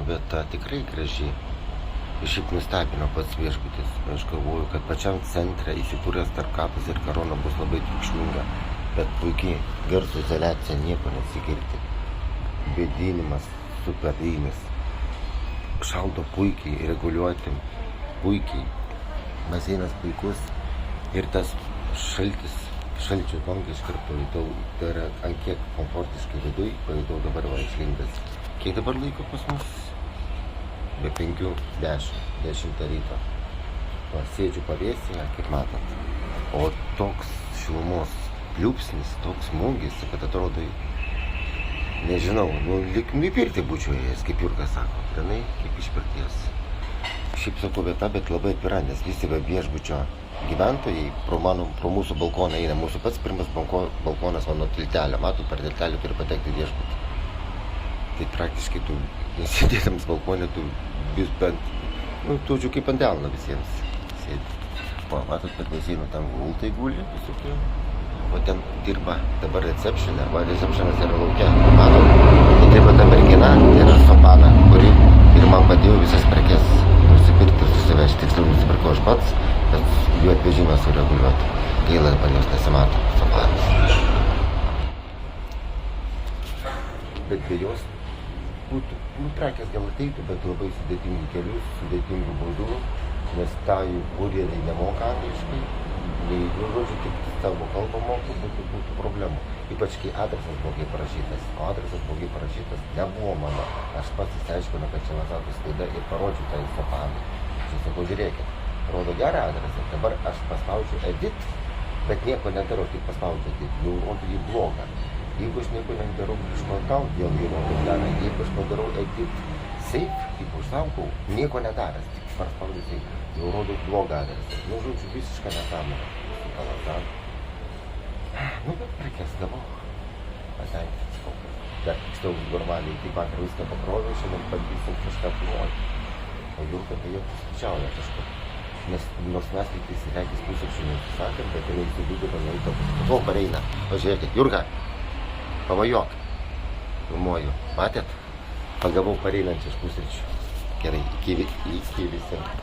vieta tikrai graži. Ir šiaip nustebino pats viešbutis. Aš galvoju, kad pačiam centre įsikūręs Tarkapas ir Karona bus labai triukšminga, bet puikiai garso izoliacija, nieko nesikirti. Vėdinimas superinis. Šaldo puikiai, reguliuoti puikiai. Baseinas puikus ir tas šalčio bangą iš karto pajutau, tai yra ant kiek komfortiškai viduj, pajutau dabar va išlindęs. Kiek dabar laiko pas mus? Be 5:10 ryto. Va, sėdžiu pavėsyje, kaip matot. O toks šilumos pliūpsnis, toks smūgis, kad atrodo, nežinau, lyg nupirti būčiau ėjęs, kaip Jurga sako, granai kaip iš pirties. Šiaip sakau vieta, bet labai atvira, nes visi viešbučio gyventojai pro mūsų balkoną eina. Mūsų pats pirmas balkonas nuo tiltelio. Matot, per tiltelį turi patekti viešbutį. Tai praktiškai tu, sėdėdams balkonė, tu vis bent, tu žiūrėk kaip ant delno visiems sėdi. O, matot, per baseinu ten gultai guli visokie. O ten dirba dabar receptionė, va, receptionas yra lauke. Matot, tai dirba ta mergina, tai yra Sopana, kuri ir man padėjo visas prekes nusipirkti ir susivežti. Tiksliau nusipirkau aš pats, bet jų atvežimą sureguliuoti. Gaila, dabar jos nesimato, Sopanas. Bet be jos būtų, prekės gal ateitų, bet labai sudėtingų kelių, sudėtingų būdų, nes tą jų kurjeriai nemoka angliškai, nei, žodžiu, tik savo kalbą moka, būtų problemų. Ypač kai adresas blogai parašytas, o adresas blogai parašytas nebuvo mano. Aš pats įsiaiškinu, kad čia Vasatos klaida ir parodžiu tai Sopanai. Čia sakau, žiūrėkit, rodo gerą adresą, dabar aš paspaudžiu edit, bet nieko nedarau, tik paspaudžiu edit, jau rodo jį blogą. Jeigu aš nieko nedarau, iškontau, dėl jį rodo gerą, jeigu aš padarau edit save, kaip užsaukau, nieko nedaręs, tik paspaudžiu save, jau rodo blogą adresą. Žodžiu, visišką nesąmonę. Bet prekes gavau, patenkinti skokas. Dar tiksliau normaliai, taip vakar viską pakroviau, šiandien bandysim kažką planuoti. O Jurga tai jau suskaičiauja kažką. Nes nors mes tik įsilenkis pusapšių nesusakėm, bet jinai įsidūdė nueito. O, pareina, pažiūrėkit, Jurga, pavajok. Filmuoju, matėt? Pagavau pareinančią iš pusryčių. Gerai, iki visiems.